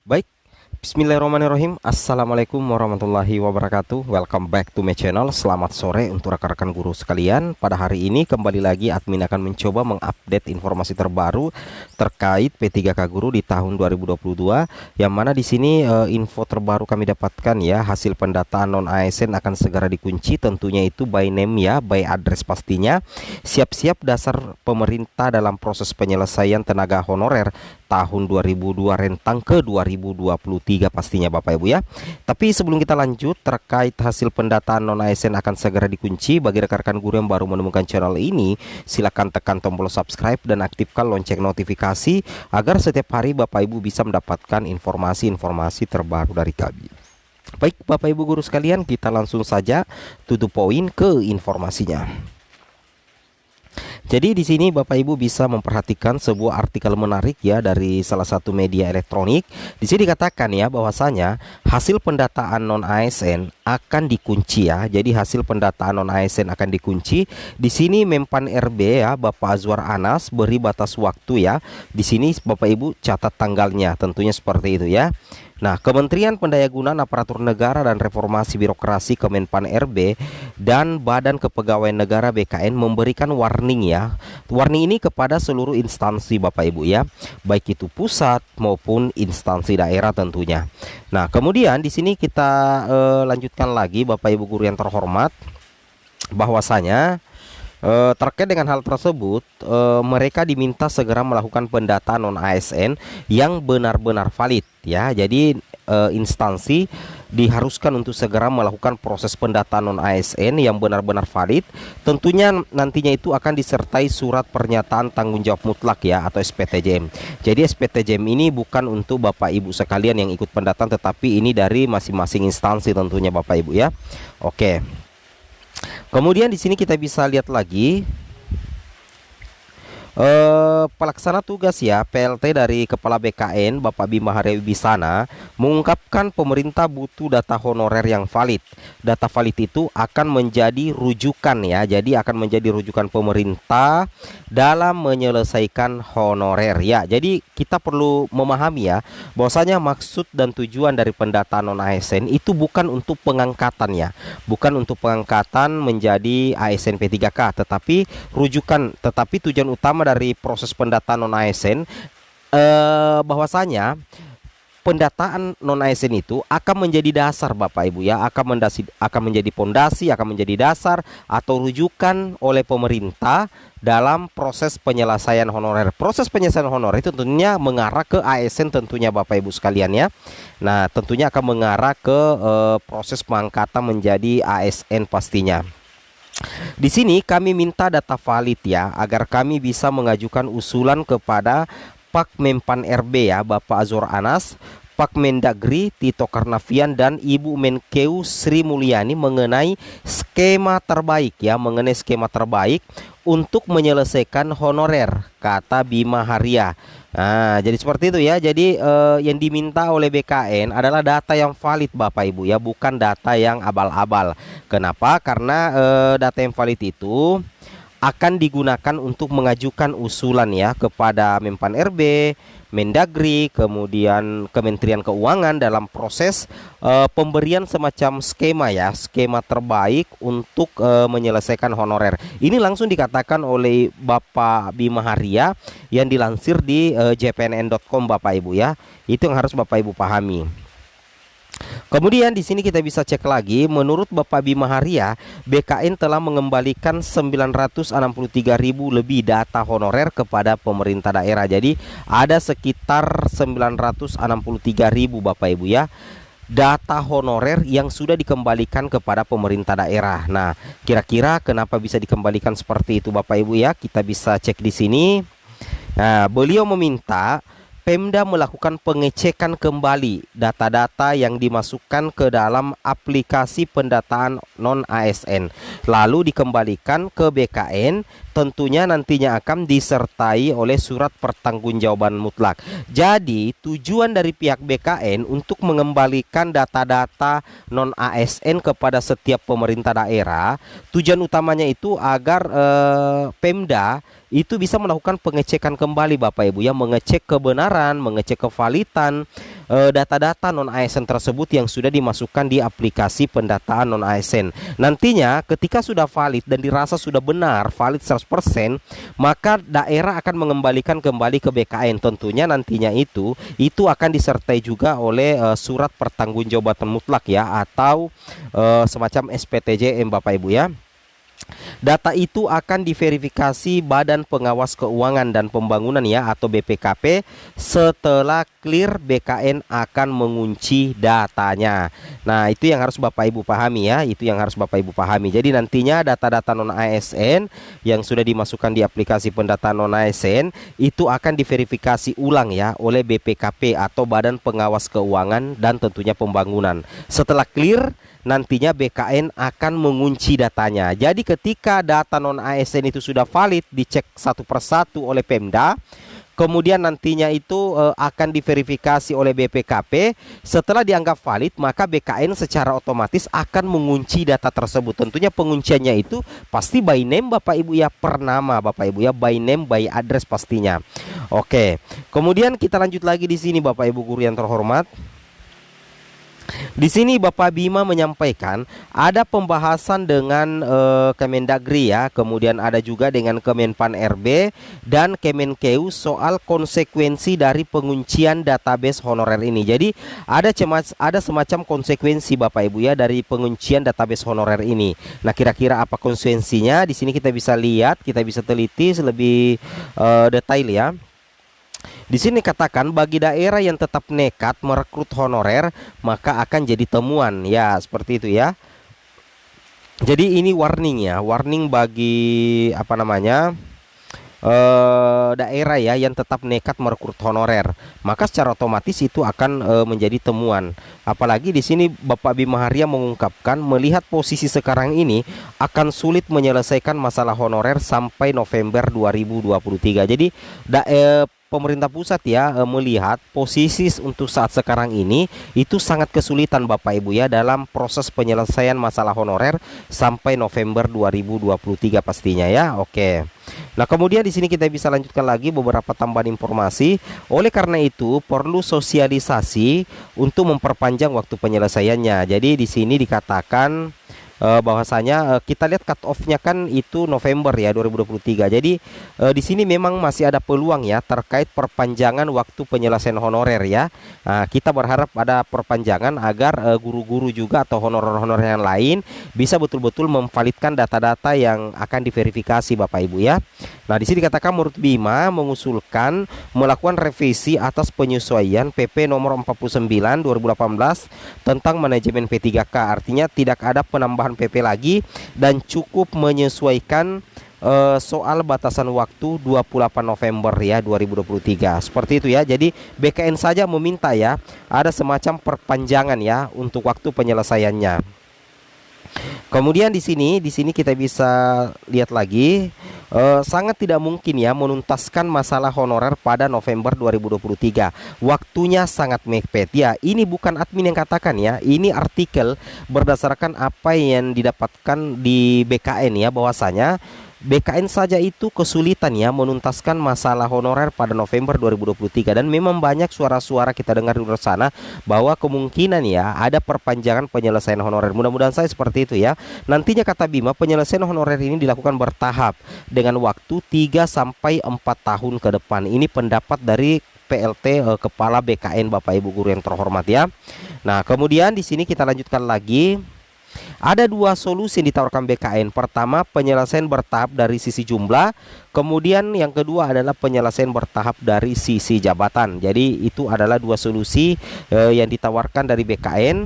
Baik, bismillahirrahmanirrahim. Assalamualaikum warahmatullahi wabarakatuh. Welcome back to my channel. Selamat sore untuk rekan-rekan guru sekalian. Pada hari ini kembali lagi admin akan mencoba mengupdate informasi terbaru terkait P3K Guru di tahun 2022. Yang mana di sini info terbaru kami dapatkan ya, hasil pendataan non ASN akan segera dikunci, tentunya itu by name ya, by address pastinya. Siap-siap dasar pemerintah dalam proses penyelesaian tenaga honorer tahun 2002 rentang ke 2023 pastinya Bapak Ibu ya. Tapi sebelum kita lanjut terkait hasil pendataan non ASN akan segera dikunci, bagi rekan-rekan guru yang baru menemukan channel ini, silakan tekan tombol subscribe dan aktifkan lonceng notifikasi agar setiap hari Bapak Ibu bisa mendapatkan informasi-informasi terbaru dari kami. Baik Bapak Ibu guru sekalian, kita langsung saja to the point ke informasinya. Jadi di sini Bapak Ibu bisa memperhatikan sebuah artikel menarik ya dari salah satu media elektronik. Di sini dikatakan ya bahwasanya hasil pendataan non ASN akan dikunci ya. Jadi hasil pendataan non ASN akan dikunci. Di sini Menpan RB ya, Bapak Azwar Anas beri batas waktu ya. Di sini Bapak Ibu catat tanggalnya, tentunya seperti itu ya. Nah, Kementerian Pendayagunaan Aparatur Negara dan Reformasi Birokrasi Kemenpan RB dan Badan Kepegawaian Negara BKN memberikan warning ya. Warning ini kepada seluruh instansi Bapak Ibu ya, baik itu pusat maupun instansi daerah tentunya. Nah, kemudian di sini kita lanjutkan lagi Bapak Ibu guru yang terhormat, bahwasanya terkait dengan hal tersebut, mereka diminta segera melakukan pendataan non ASN yang benar-benar valid ya. Jadi instansi diharuskan untuk segera melakukan proses pendataan non ASN yang benar-benar valid. Tentunya nantinya itu akan disertai surat pernyataan tanggung jawab mutlak ya, atau SPTJM. Jadi SPTJM ini bukan untuk Bapak Ibu sekalian yang ikut pendataan, tetapi ini dari masing-masing instansi tentunya Bapak Ibu ya. Oke. Kemudian di sini kita bisa lihat lagi pelaksana tugas ya PLT dari Kepala BKN Bapak Bima Arya Wibisana mengungkapkan pemerintah butuh data honorer yang valid. Data valid itu akan menjadi rujukan ya. Jadi akan menjadi rujukan pemerintah dalam menyelesaikan honorer ya. Jadi kita perlu memahami ya bahwasanya maksud dan tujuan dari pendataan non ASN itu bukan untuk pengangkatan ya. Bukan untuk pengangkatan menjadi ASN P3K, tetapi rujukan, tetapi tujuan utama dari proses pendataan non ASN bahwasanya pendataan non ASN itu akan menjadi dasar Bapak Ibu ya, akan menjadi pondasi, akan menjadi dasar atau rujukan oleh pemerintah dalam proses penyelesaian honorer. Proses penyelesaian honorer itu tentunya mengarah ke ASN tentunya Bapak Ibu sekalian ya. Nah, tentunya akan mengarah ke proses pengangkatan menjadi ASN pastinya. Di sini kami minta data valid ya, agar kami bisa mengajukan usulan kepada Pak Menpan RB ya, Bapak Azwar Anas, Pak Mendagri Tito Karnavian dan Ibu Menkeu Sri Mulyani mengenai skema terbaik ya, mengenai skema terbaik untuk menyelesaikan honorer, kata Bima Arya. Nah, jadi seperti itu ya. Jadi yang diminta oleh BKN adalah data yang valid Bapak Ibu ya, bukan data yang abal-abal. Kenapa? Karena data yang valid itu akan digunakan untuk mengajukan usulan ya kepada Menpan RB, Mendagri, kemudian Kementerian Keuangan dalam proses pemberian semacam skema ya, skema terbaik untuk menyelesaikan honorer. Ini langsung dikatakan oleh Bapak Bima Arya yang dilansir di jpnn.com Bapak Ibu ya. Itu yang harus Bapak Ibu pahami. Kemudian di sini kita bisa cek lagi, menurut Bapak Bima Arya, BKN telah mengembalikan 963.000 lebih data honorer kepada pemerintah daerah. Jadi ada sekitar 963.000 Bapak Ibu ya, data honorer yang sudah dikembalikan kepada pemerintah daerah. Nah, kira-kira kenapa bisa dikembalikan seperti itu Bapak Ibu ya? Kita bisa cek di sini. Nah, beliau meminta Pemda melakukan pengecekan kembali data-data yang dimasukkan ke dalam aplikasi pendataan non ASN, lalu dikembalikan ke BKN. Tentunya nantinya akan disertai oleh surat pertanggungjawaban mutlak. Jadi tujuan dari pihak BKN untuk mengembalikan data-data non ASN kepada setiap pemerintah daerah, tujuan utamanya itu agar Pemda itu bisa melakukan pengecekan kembali Bapak Ibu ya, mengecek kebenaran, mengecek kevalitan data-data non ASN tersebut yang sudah dimasukkan di aplikasi pendataan non ASN. Nantinya ketika sudah valid dan dirasa sudah benar, valid 100%, maka daerah akan mengembalikan kembali ke BKN. Tentunya nantinya itu akan disertai juga oleh surat pertanggungjawaban mutlak ya, atau semacam SPTJM Bapak Ibu ya. Data itu akan diverifikasi Badan Pengawas Keuangan dan Pembangunan ya, atau BPKP. Setelah clear, BKN akan mengunci datanya. Nah, itu yang harus Bapak Ibu pahami ya, itu yang harus Bapak Ibu pahami. Jadi nantinya data-data non ASN yang sudah dimasukkan di aplikasi pendataan non ASN itu akan diverifikasi ulang ya oleh BPKP atau Badan Pengawas Keuangan dan tentunya Pembangunan. Setelah clear, nantinya BKN akan mengunci datanya. Jadi ketika data non ASN itu sudah valid, dicek satu persatu oleh Pemda, kemudian nantinya itu akan diverifikasi oleh BPKP. Setelah dianggap valid, maka BKN secara otomatis akan mengunci data tersebut. Tentunya pengunciannya itu pasti by name Bapak Ibu ya, per nama Bapak Ibu ya, by name, by address pastinya. Oke. Kemudian kita lanjut lagi di sini Bapak Ibu guru yang terhormat. Di sini Bapak Bima menyampaikan ada pembahasan dengan Kemendagri ya, kemudian ada juga dengan Kemenpan RB dan Kemenkeu soal konsekuensi dari penguncian database honorer ini. Jadi ada semacam konsekuensi Bapak Ibu ya dari penguncian database honorer ini. Nah, kira-kira apa konsekuensinya? Di sini kita bisa lihat, kita bisa teliti lebih detail ya. Di sini katakan bagi daerah yang tetap nekat merekrut honorer maka akan jadi temuan ya, seperti itu ya. Jadi ini warning ya, warning bagi daerah ya yang tetap nekat merekrut honorer, maka secara otomatis itu akan menjadi temuan. Apalagi di sini Bapak Bima Haria mengungkapkan melihat posisi sekarang ini akan sulit menyelesaikan masalah honorer sampai November 2023. Jadi pemerintah pusat ya melihat posisi untuk saat sekarang ini itu sangat kesulitan Bapak Ibu ya dalam proses penyelesaian masalah honorer sampai November 2023 pastinya ya. Oke. Nah, kemudian di sini kita bisa lanjutkan lagi beberapa tambahan informasi. Oleh karena itu perlu sosialisasi untuk memperpanjang waktu penyelesaiannya. Jadi di sini dikatakan bahwasanya kita lihat cut off-nya kan itu November ya 2023. Jadi di sini memang masih ada peluang ya terkait perpanjangan waktu penyelesaian honorer ya. Kita berharap ada perpanjangan agar guru-guru juga atau honorer-honorer yang lain bisa betul-betul memvalidkan data-data yang akan diverifikasi Bapak Ibu ya. Nah, di sini dikatakan menurut Bima mengusulkan melakukan revisi atas penyesuaian PP nomor 49 2018 tentang manajemen P3K. Artinya tidak ada penambahan PP lagi dan cukup menyesuaikan soal batasan waktu 28 November ya 2023. Seperti itu ya. Jadi BKN saja meminta ya ada semacam perpanjangan ya untuk waktu penyelesaiannya. Kemudian di sini kita bisa lihat lagi sangat tidak mungkin ya menuntaskan masalah honorer pada November 2023. Waktunya sangat mepet ya. Ini bukan admin yang katakan ya. Ini artikel berdasarkan apa yang didapatkan di BKN ya, bahwasanya BKN saja itu kesulitan ya menuntaskan masalah honorer pada November 2023. Dan memang banyak suara-suara kita dengar di luar sana bahwa kemungkinan ya ada perpanjangan penyelesaian honorer. Mudah-mudahan saya seperti itu ya. Nantinya kata Bima penyelesaian honorer ini dilakukan bertahap dengan waktu 3 sampai 4 tahun ke depan. Ini pendapat dari PLT Kepala BKN Bapak Ibu guru yang terhormat ya. Nah, kemudian di sini kita lanjutkan lagi. Ada dua solusi yang ditawarkan BKN. Pertama, penyelesaian bertahap dari sisi jumlah. Kemudian yang kedua adalah penyelesaian bertahap dari sisi jabatan. Jadi itu adalah dua solusi yang ditawarkan dari BKN.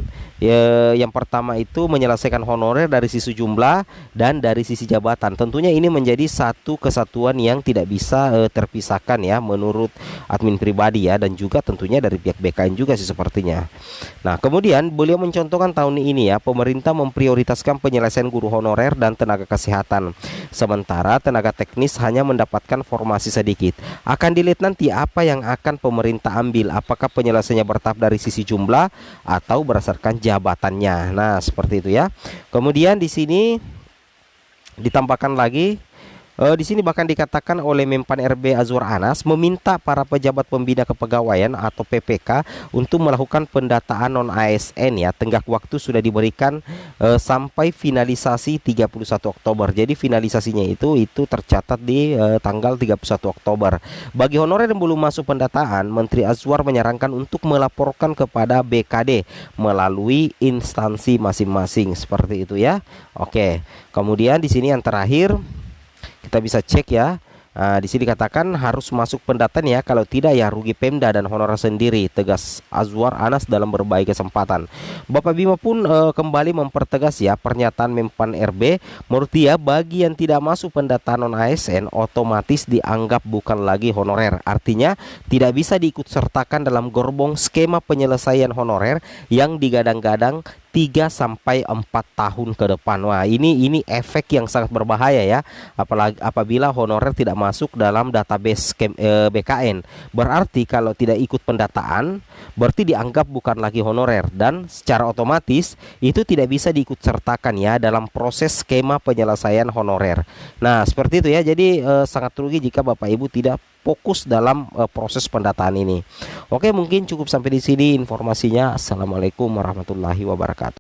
Yang pertama itu menyelesaikan honorer dari sisi jumlah dan dari sisi jabatan. Tentunya ini menjadi satu kesatuan yang tidak bisa terpisahkan ya menurut admin pribadi ya, dan juga tentunya dari pihak BKN juga sih sepertinya. Nah, kemudian beliau mencontohkan tahun ini ya pemerintah memprioritaskan penyelesaian guru honorer dan tenaga kesehatan. Sementara tenaga teknis hanya mendapatkan formasi sedikit. Akan dilihat nanti apa yang akan pemerintah ambil, apakah penyelesaiannya bertahap dari sisi jumlah atau berdasarkan jabatannya. Nah, seperti itu ya. Kemudian di sini ditambahkan lagi Di sini bahkan dikatakan oleh Menpan RB Azwar Anas meminta para pejabat pembina kepegawaian atau PPK untuk melakukan pendataan non ASN ya. Tenggat waktu sudah diberikan sampai finalisasi 31 Oktober. Jadi finalisasinya itu tercatat di tanggal 31 Oktober. Bagi honorer yang belum masuk pendataan, Menteri Azwar menyarankan untuk melaporkan kepada BKD melalui instansi masing-masing seperti itu ya. Oke. Kemudian di sini yang terakhir kita bisa cek ya. Di sini dikatakan harus masuk pendataan ya, kalau tidak ya rugi Pemda dan honorer sendiri, tegas Azwar Anas dalam berbagai kesempatan. Bapak Bima pun kembali mempertegas ya pernyataan Menpan RB. Menurut dia, bagi yang tidak masuk pendataan non ASN otomatis dianggap bukan lagi honorer. Artinya tidak bisa diikut sertakan dalam gerbong skema penyelesaian honorer yang digadang-gadang 3 sampai 4 tahun ke depan. Wah, ini efek yang sangat berbahaya ya. Apalagi apabila honorer tidak masuk dalam database BKN. Berarti kalau tidak ikut pendataan, berarti dianggap bukan lagi honorer dan secara otomatis itu tidak bisa diikut sertakan ya dalam proses skema penyelesaian honorer. Nah, seperti itu ya. Jadi sangat rugi jika Bapak Ibu tidak fokus dalam proses pendataan ini. Oke, mungkin cukup sampai di sini informasinya. Assalamualaikum warahmatullahi wabarakatuh.